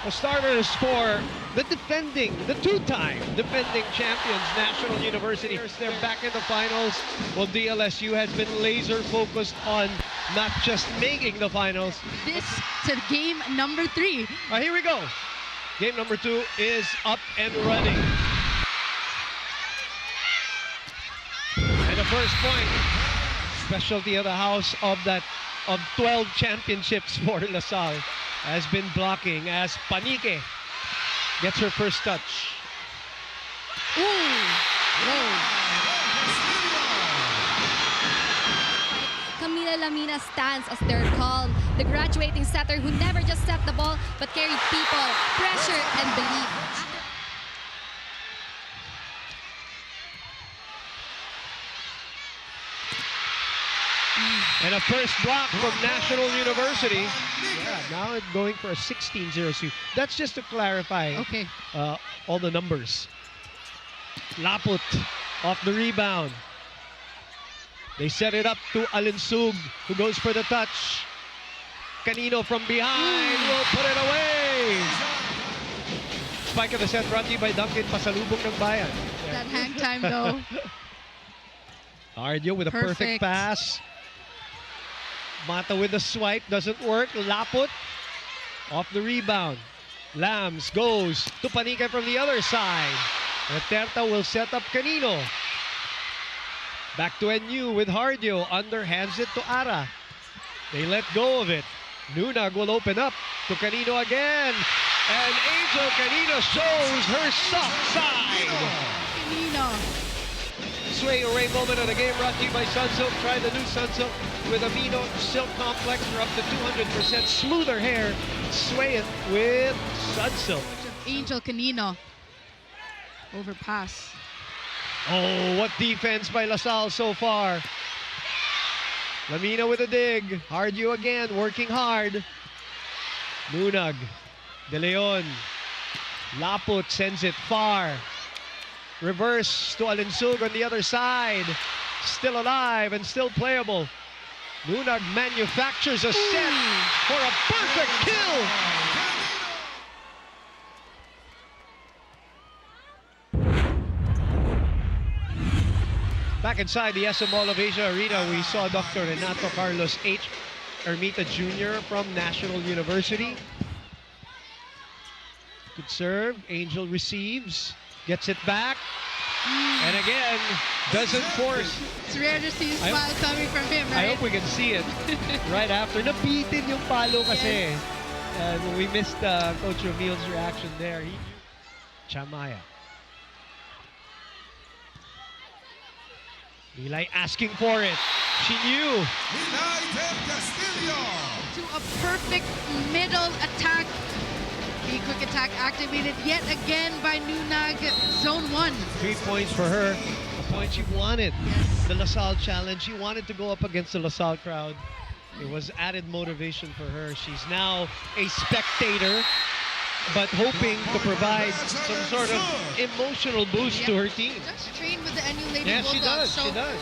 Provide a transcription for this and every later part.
The starters for the two-time defending champions, National University. They're back in the finals. Well, DLSU has been laser focused on not just making the finals. This to game number 3. Here we go. Game number 2 is up and running. And the first point, specialty of the house of 12 championships for LaSalle, has been blocking as Panique gets her first touch. Ooh! Whoa. Camila Lamina stands as their calm, the graduating setter who never just set the ball but carried people, pressure, and belief. And a first block from National University. Yeah, now it's going for a 16-0. That's just to clarify all the numbers. Laput off the rebound. They set it up to Alinsug, who goes for the touch. Canino from behind will put it away. Spike of the set brought to you by Duncan, pasalubong ng bayan. That hang time though. Ardio with a perfect pass. Mata with the swipe, doesn't work. Laput off the rebound. Lams goes to Panique from the other side. Reterta will set up Canino. Back to NU with Hardio. Underhands it to Ara. They let go of it. Nunag will open up to Canino again. And Angel Canino shows her soft side. Canino. Sway array moment of the game brought to you by Sunsilk. Try the new Sunsilk with Amino Silk Complex for up to 200% smoother hair. Sway it with Sunsilk. Angel Canino. Overpass. Oh, what defense by LaSalle so far. Lamina with a dig. Hardio again, working hard. Nunag. De Leon. Laput sends it far. Reverse to Alinsug on the other side. Still alive and still playable. Nunag manufactures a set for a perfect kill. Back inside the SM Mall of Asia Arena, we saw Dr. Renato Carlos H. Ermita Jr. from National University. Good serve. Angel receives. Gets it back. And again, doesn't force. It's rare to see a smile coming from him, right? I hope we can see it right after. Napitin yung palo kasi. We missed Coach Ramil's reaction there. Chamaya. Milay asking for it. She knew. To a perfect middle attack. The quick attack activated yet again by Nunag, zone 1. 3 points for her. The point she wanted. Yes. The LaSalle challenge. She wanted to go up against the LaSalle crowd. It was added motivation for her. She's now a spectator, but hoping to provide some sort of emotional boost to her team. Just trained with the NU Lady Yeah, she Bulldogs. does. She does.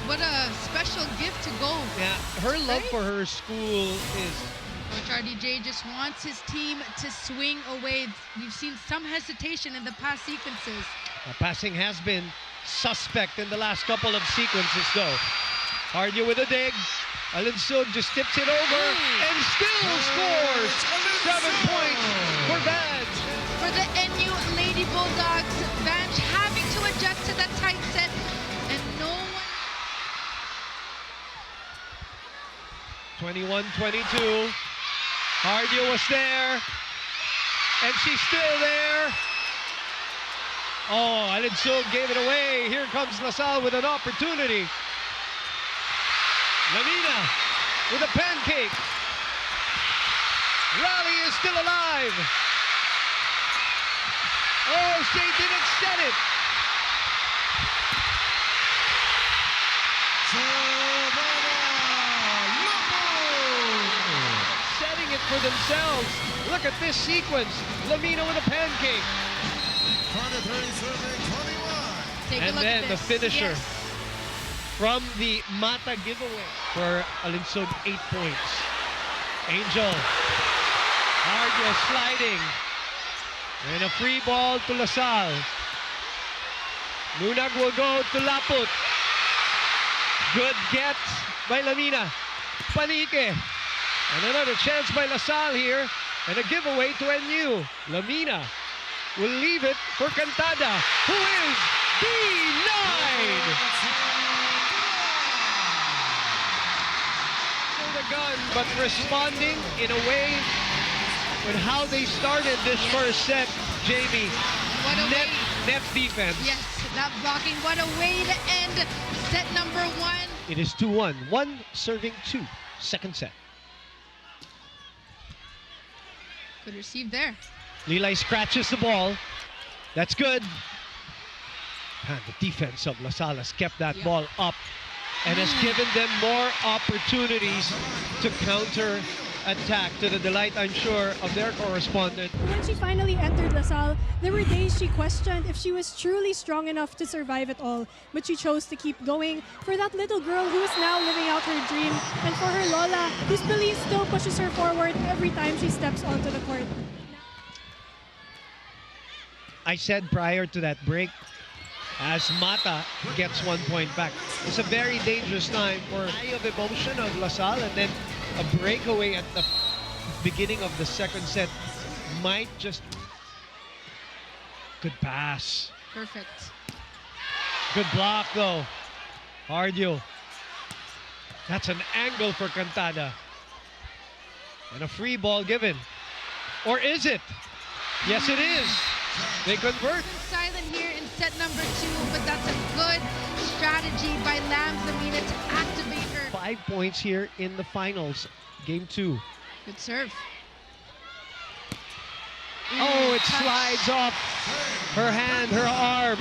What a special gift to go. Yeah, her love for her school is. Coach RDJ just wants his team to swing away. We've seen some hesitation in the past sequences. Passing has been suspect in the last couple of sequences, though. Hardio with a dig. Alinsug just tips it over and still scores. 7 points for Vance. For the NU Lady Bulldogs, Vance having to adjust to that tight set, and no one. 21-22. Hardio was there, and she's still there. Oh, Alinsug gave it away. Here comes LaSalle with an opportunity. Lamina with a pancake. Raleigh is still alive. Oh, she didn't set it. Setting it for themselves. Look at this sequence. Lamina with a pancake. And then the finisher. Yes. From the Mata giveaway for Alinsug, 8 points. Angel Argio sliding. And a free ball to Lasal. Nunag will go to Laput. Good get by Lamina. Panique. And another chance by Lasal here. And a giveaway to NU. Lamina will leave it for Cantada, who is D9. For the gun, but responding in a way with how they started this first set, Jamie. What a way. Net defense. Yes, that blocking. What a way to end set number 1. It is 2-1. 1 serving 2. Second set. Good receive there. Lilay scratches the ball. That's good. And the defense of Lasal has kept that ball up and has given them more opportunities to counter attack, to the delight, I'm sure, of their correspondent. When she finally entered LaSalle, there were days she questioned if she was truly strong enough to survive it all. But she chose to keep going for that little girl who is now living out her dream, and for her Lola, whose belief still pushes her forward every time she steps onto the court. I said prior to that break, as Mata gets 1 point back, it's a very dangerous time for high of emotion of LaSalle, and then a breakaway at the beginning of the second set might just... Good pass. Perfect. Good block though. Ardio. That's an angle for Cantada. And a free ball given. Or is it? Yes, it is. They convert. Silent here in set number 2, but that's a good strategy by Lams Lamina to activate her. 5 points here in the finals. Game 2. Good serve. Oh, it slides off her hand, her arm.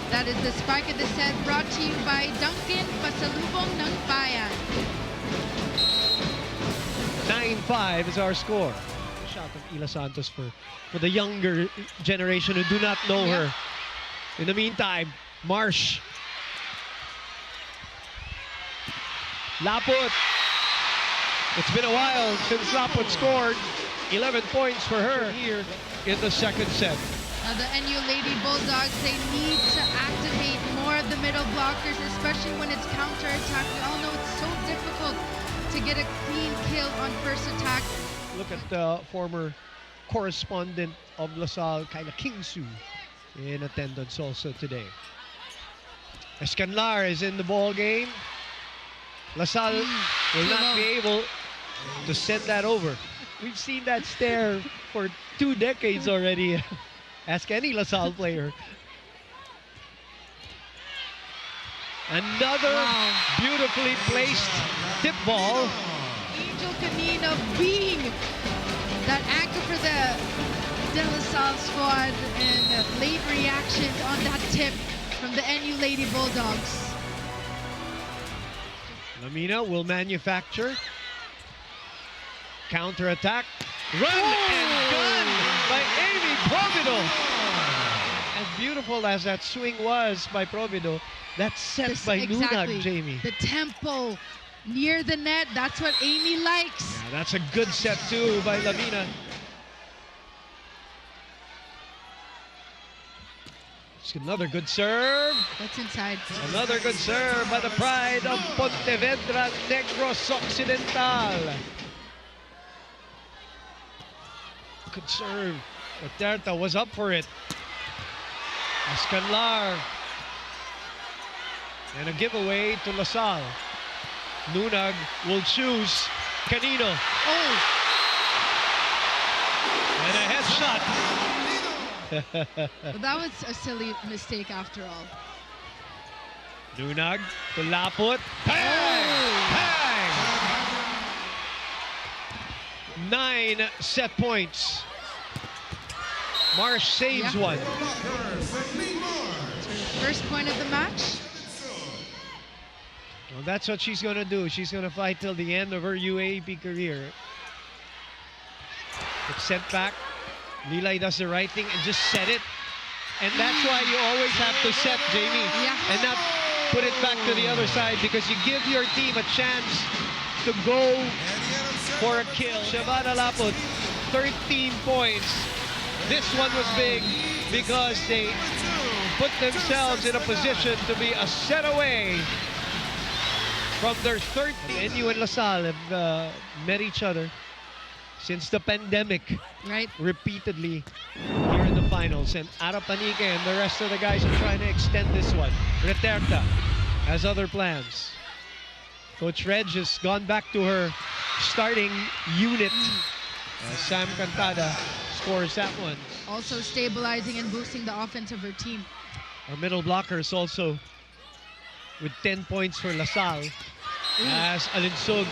That is the spark of the set, brought to you by Duncan Pasalubong ng Bayan. 9-5 is our score. Shout out to Ila Santos for the younger generation who do not know her. In the meantime, Marsh. Laput. It's been a while since Laput scored. 11 points for her here in the second set. Now the NU Lady Bulldogs, they need to activate more of the middle blockers, especially when it's counterattack. We all know it's so difficult to get a clean kill on first attack. Look at the former correspondent of LaSalle, Kyla Kingsu, in attendance also today. Escanlar is in the ball game. LaSalle will not be able to send that over. We've seen that stare for 2 decades already. Ask any LaSalle player. Another beautifully placed tip ball. Angel Canino being that anchor for the De La Salle squad, and late reactions on that tip from the NU Lady Bulldogs. Lamina will manufacture. Counter-attack. Run and gun by Amy Provido. As beautiful as that swing was by Provido, that's set by Nunag, Jamie. The tempo near the net, that's what Amy likes. Yeah, that's a good set too by Lamina. It's another good serve. That's inside. Another good serve by the pride of Pontevedra Negros Occidental. Good serve. Duterte was up for it. Escanlar. And a giveaway to LaSalle. Nunag will choose Canino. Oh! And a headshot. Well, that was a silly mistake after all. Nunag to Laput. Bang! Bang! 9 set points. Marsh saves one. First point of the match. Well, that's what she's going to do. She's going to fight till the end of her UAAP career. It's sent back. Lilay does the right thing and just set it. And that's why you always have to set, Jamie. Yeah. And not put it back to the other side, because you give your team a chance to go for a kill. Shavana Laput, 13 points. This one was big because they put themselves in a position to be a set away from their third. NU and LaSalle have met each other since the pandemic, Right. repeatedly here in the finals. And Arapanica and the rest of the guys are trying to extend this one. Reterta has other plans. Coach Reg has gone back to her starting unit. Sam Cantada scores that one. Also stabilizing and boosting the offense of her team. Our middle blockers also with 10 points for LaSalle as Alinsug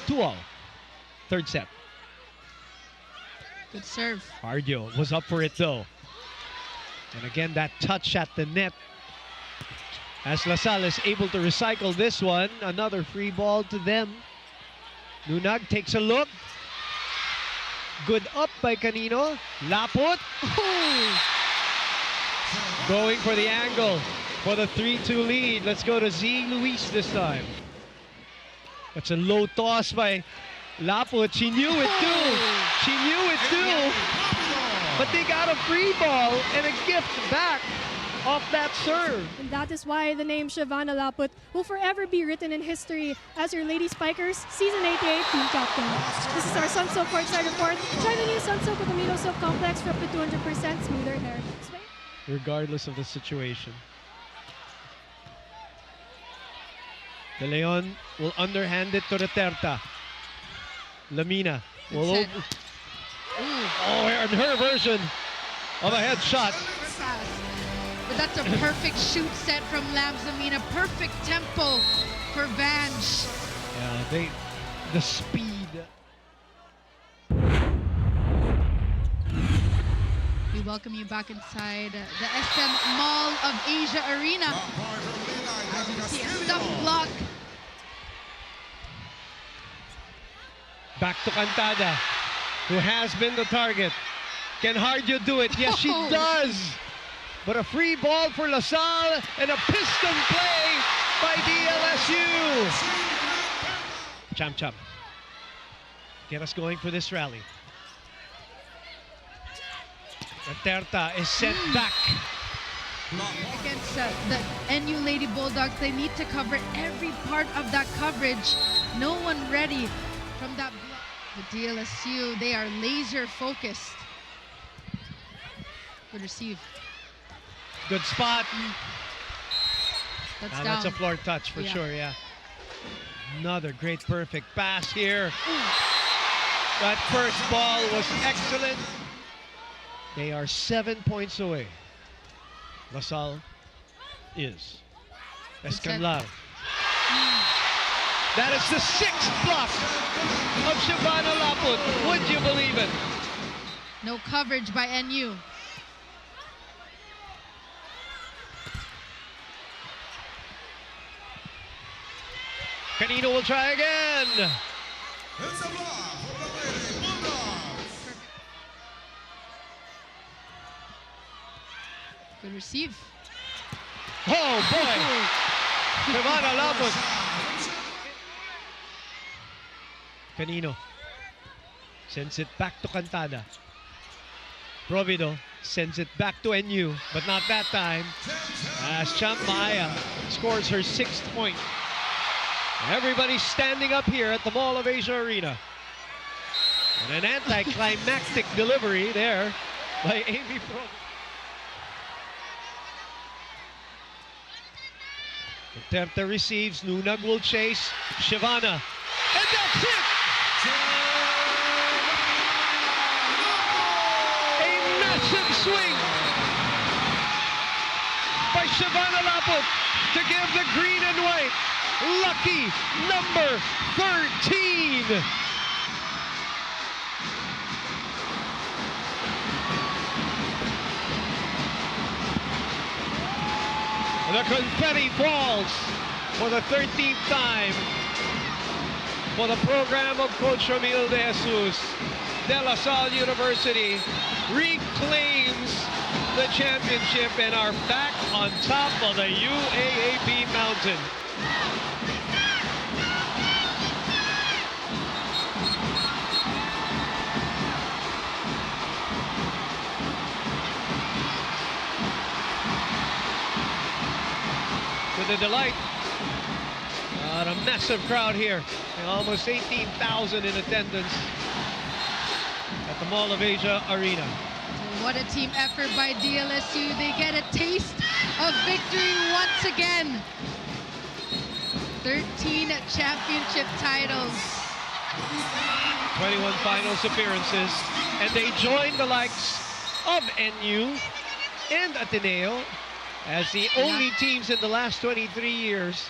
2-0. Third set. Good serve. Cardio was up for it though. And again, that touch at the net as LaSalle is able to recycle this one. Another free ball to them. Nunag takes a look. Good up by Canino. Laput. Going for the angle for the 3-2 lead. Let's go to Z Luis this time. That's a low toss by Laput. She knew it too. She knew it too. But they got a free ball and a gift back off that serve. And that is why the name Shavana Laput will forever be written in history as your Lady Spikers Season 88 team captain. This is our Sunsilk courtside report. Try the new Sunsilk with Amino Silk Complex for up to 200% smoother hair. Regardless of the situation. De Leon will underhand it to Reterta. Lamina will Good set. over. Ooh. Oh, and her version of a headshot. Super fast. But that's a perfect shoot set from Lamzamina. Perfect tempo for Vange. Yeah, the speed. We welcome you back inside the SM Mall of Asia Arena. As you see, a stuffed block. Back to Cantada, who has been the target. Can Hardio do it? Yes, she does. But a free ball for LaSalle and a piston play by DLSU. Cham. Get us going for this rally. Reterta is sent back. Against the NU Lady Bulldogs, they need to cover every part of that coverage. No one ready from that block. The DLSU, they are laser focused. Good receive. Good spot. That's Now, down. that's a floor touch for sure, yeah. Another great perfect pass here. That first ball was excellent. They are 7 points away. LaSalle is. Escanlar. That is the 6th block of Shavana Laput. Would you believe it? No coverage by NU. Canino will try again. Good receive. Oh boy! Shavana Laput. Canino sends it back to Cantada. Provido sends it back to NU, but not that time. As Champ Maya scores her 6th point. Everybody's standing up here at the Mall of Asia Arena. And an anticlimactic delivery there by Amy Provido. Duterte receives, Nunag will chase, Shavana, and that's it! A massive swing by Shavana Laput to give the green and white lucky number 13. The confetti falls for the 13th time for the program of Coach Ramil De Jesus. De La Salle University reclaims the championship and are back on top of the UAAP mountain. the Delight. A massive crowd here. Almost 18,000 in attendance at the Mall of Asia Arena. What a team effort by DLSU. They get a taste of victory once again. 13 championship titles. 21 finals appearances. And they join the likes of NU and Ateneo as the only teams in the last 23 years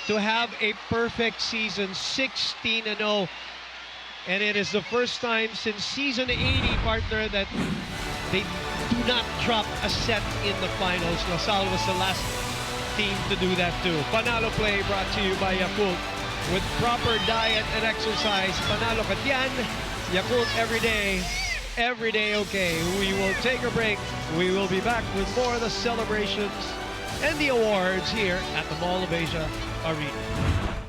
to have a perfect season, 16-0. And it is the first time since season 80, partner, that they do not drop a set in the finals. LaSalle was the last team to do that too. Panalo Play brought to you by Yakult. With proper diet and exercise, panalo ka yan. Yakult every day okay. We will take a break. We will be back with more of the celebrations and the awards here at the Mall of Asia Arena.